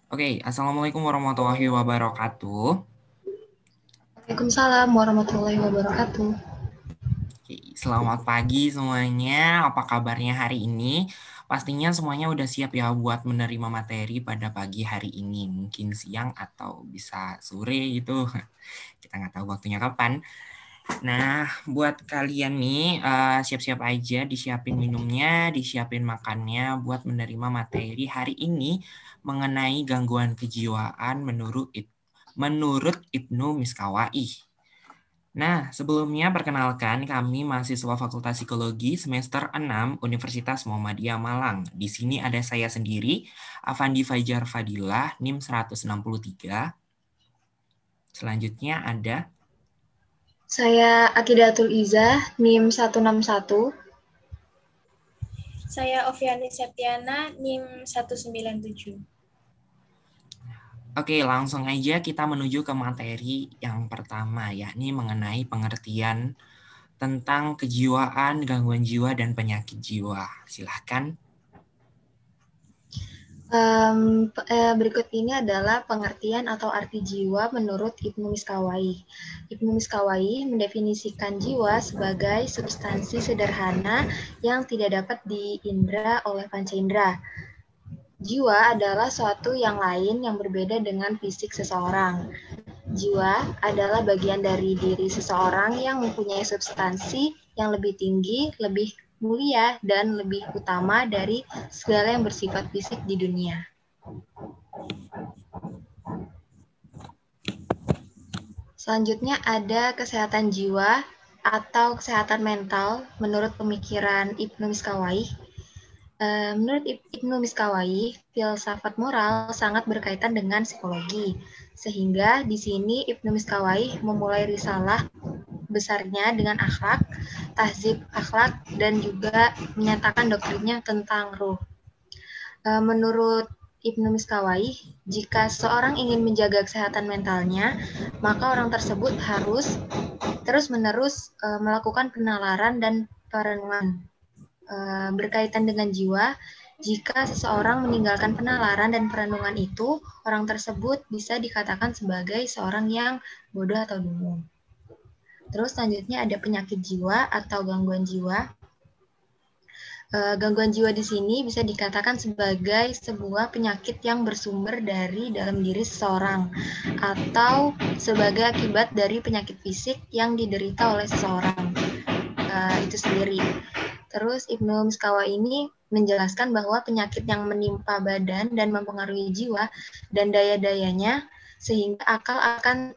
Oke, Assalamualaikum warahmatullahi wabarakatuh. Waalaikumsalam warahmatullahi wabarakatuh. Oke, selamat pagi semuanya. Apa kabarnya hari ini? Pastinya semuanya udah siap ya buat menerima materi pada pagi hari ini. Mungkin siang atau bisa sore gitu. Kita nggak tahu waktunya kapan. Nah, buat kalian nih, siap-siap aja, disiapin minumnya, disiapin makannya buat menerima materi hari ini mengenai gangguan kejiwaan menurut Ibnu Miskawai. Nah, sebelumnya perkenalkan kami mahasiswa Fakultas Psikologi semester 6 Universitas Muhammadiyah Malang. Di sini ada saya sendiri, Afandi Fajar Fadilah, NIM 163. Selanjutnya ada Saya Akidatul Izah, NIM 161. Saya Oviani Septiana, NIM 197. Oke, langsung aja kita menuju ke materi yang pertama, yakni mengenai pengertian tentang kejiwaan, gangguan jiwa, dan penyakit jiwa. Silahkan. Berikut ini adalah pengertian atau arti jiwa menurut Ibnu Miskawai. Ibnu Miskawai mendefinisikan jiwa sebagai substansi sederhana yang tidak dapat diindra oleh panca indera. Jiwa adalah suatu yang lain yang berbeda dengan fisik seseorang. Jiwa adalah bagian dari diri seseorang yang mempunyai substansi yang lebih tinggi, lebih mulia, dan lebih utama dari segala yang bersifat fisik di dunia. Selanjutnya ada kesehatan jiwa atau kesehatan mental menurut pemikiran Ibnu Miskawai. Menurut Ibnu Miskawai, filsafat moral sangat berkaitan dengan psikologi. Sehingga di sini Ibnu Miskawai memulai risalah besarnya dengan akhlak, tahzib akhlak, dan juga menyatakan doktrinnya tentang ruh. Menurut Ibnu Miskawai, jika seorang ingin menjaga kesehatan mentalnya, maka orang tersebut harus terus-menerus melakukan penalaran dan perenungan. Berkaitan dengan jiwa, jika seseorang meninggalkan penalaran dan perenungan itu, orang tersebut bisa dikatakan sebagai seorang yang bodoh atau dungu. Terus selanjutnya ada penyakit jiwa atau gangguan jiwa. Gangguan jiwa di sini bisa dikatakan sebagai sebuah penyakit yang bersumber dari dalam diri seseorang atau sebagai akibat dari penyakit fisik yang diderita oleh seseorang itu sendiri. Terus Ibnu Miskawai ini menjelaskan bahwa penyakit yang menimpa badan dan mempengaruhi jiwa dan daya-dayanya sehingga akal akan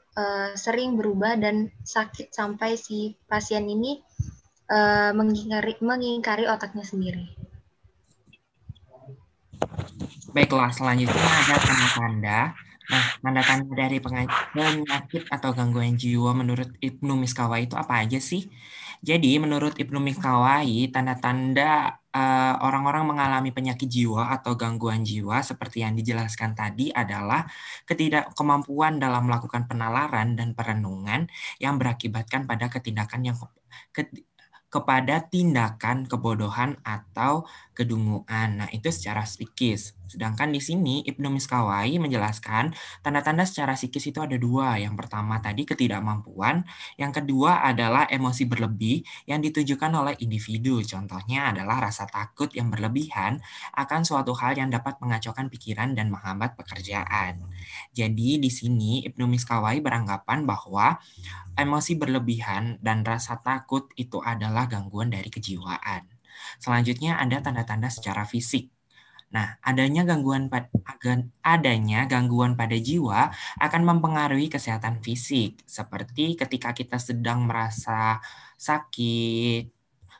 sering berubah dan sakit sampai si pasien ini mengingkari otaknya sendiri. Baiklah, selanjutnya ada tanda-tanda. Nah, tanda-tanda dari penyakit atau gangguan jiwa menurut Ibnu Miskawai itu apa aja sih? Jadi, menurut Ibnu Miskawai, tanda-tanda orang-orang mengalami penyakit jiwa atau gangguan jiwa seperti yang dijelaskan tadi adalah ketidakkemampuan dalam melakukan penalaran dan perenungan yang berakibatkan pada kepada tindakan kebodohan atau kedunguan. Nah, itu secara psikis. Sedangkan di sini Ibnu Miskawai menjelaskan tanda-tanda secara psikis itu ada dua. Yang pertama tadi ketidakmampuan, yang kedua adalah emosi berlebih yang ditujukan oleh individu. Contohnya adalah rasa takut yang berlebihan akan suatu hal yang dapat mengacaukan pikiran dan menghambat pekerjaan. Jadi di sini Ibnu Miskawai beranggapan bahwa emosi berlebihan dan rasa takut itu adalah gangguan dari kejiwaan. Selanjutnya ada tanda-tanda secara fisik. Nah, adanya gangguan pada jiwa akan mempengaruhi kesehatan fisik, seperti ketika kita sedang merasa sakit,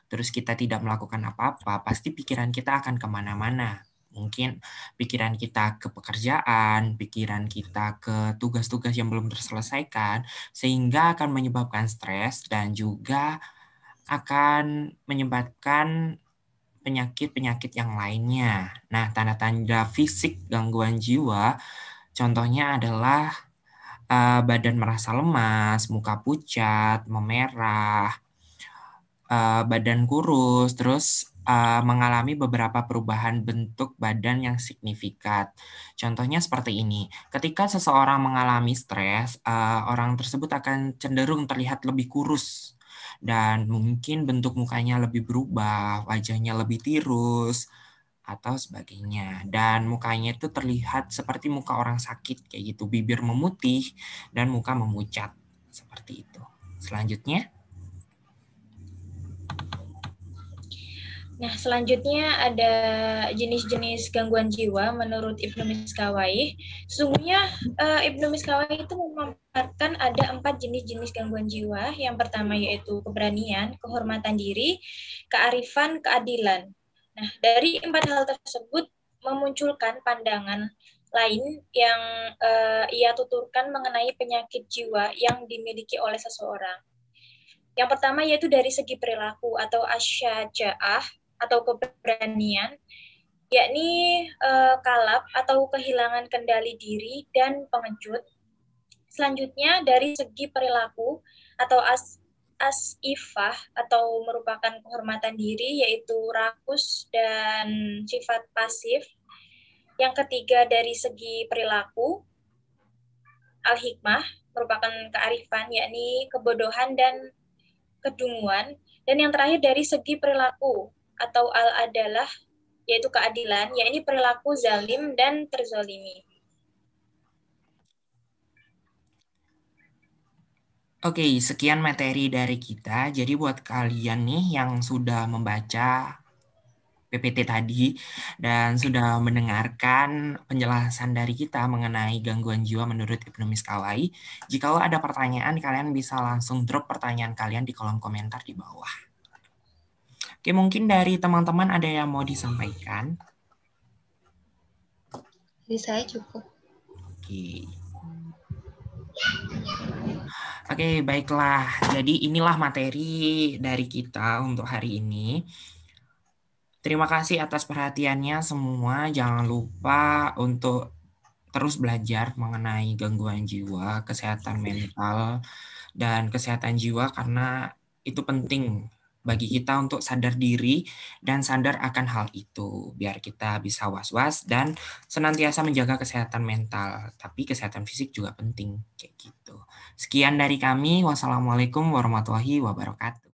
terus kita tidak melakukan apa-apa, pasti pikiran kita akan kemana-mana. Mungkin pikiran kita ke pekerjaan, pikiran kita ke tugas-tugas yang belum terselesaikan, sehingga akan menyebabkan stres dan juga akan menyebabkan penyakit-penyakit yang lainnya. Nah, tanda-tanda fisik gangguan jiwa, contohnya adalah badan merasa lemas, muka pucat, memerah, badan kurus, terus mengalami beberapa perubahan bentuk badan yang signifikan. Contohnya seperti ini, ketika seseorang mengalami stres, orang tersebut akan cenderung terlihat lebih kurus dan mungkin bentuk mukanya lebih berubah, wajahnya lebih tirus, atau sebagainya. Dan mukanya itu terlihat seperti muka orang sakit, kayak gitu, bibir memutih dan muka memucat, seperti itu. Selanjutnya. Nah, selanjutnya ada jenis-jenis gangguan jiwa menurut Ibnu Miskawayh. Sesungguhnya Ibnu Miskawayh itu memaparkan ada 4 jenis-jenis gangguan jiwa. Yang pertama yaitu keberanian, kehormatan diri, kearifan, keadilan. Nah, dari 4 hal tersebut memunculkan pandangan lain yang ia tuturkan mengenai penyakit jiwa yang dimiliki oleh seseorang. Yang pertama yaitu dari segi perilaku atau asyaja'ah atau keberanian, yakni kalap atau kehilangan kendali diri dan pengecut. Selanjutnya dari segi perilaku atau asifah atau merupakan kehormatan diri, yaitu rakus dan sifat pasif. Yang ketiga dari segi perilaku, al-hikmah merupakan kearifan, yakni kebodohan dan kedunguan. Dan yang terakhir dari segi perilaku atau al-adalah, yaitu keadilan, yakni perilaku zalim dan terzolimi. Oke, sekian materi dari kita. Jadi buat kalian nih yang sudah membaca PPT tadi dan sudah mendengarkan penjelasan dari kita mengenai gangguan jiwa menurut Ibnu Miskawayh, jika ada pertanyaan, kalian bisa langsung drop pertanyaan kalian di kolom komentar di bawah. Oke, mungkin dari teman-teman ada yang mau disampaikan? Jadi saya cukup. Oke, baiklah. Jadi inilah materi dari kita untuk hari ini. Terima kasih atas perhatiannya semua. Jangan lupa untuk terus belajar mengenai gangguan jiwa, kesehatan mental, dan kesehatan jiwa karena itu penting bagi kita untuk sadar diri dan sadar akan hal itu biar kita bisa was-was dan senantiasa menjaga kesehatan mental, tapi kesehatan fisik juga penting kayak gitu. Sekian dari kami. Wassalamualaikum warahmatullahi wabarakatuh.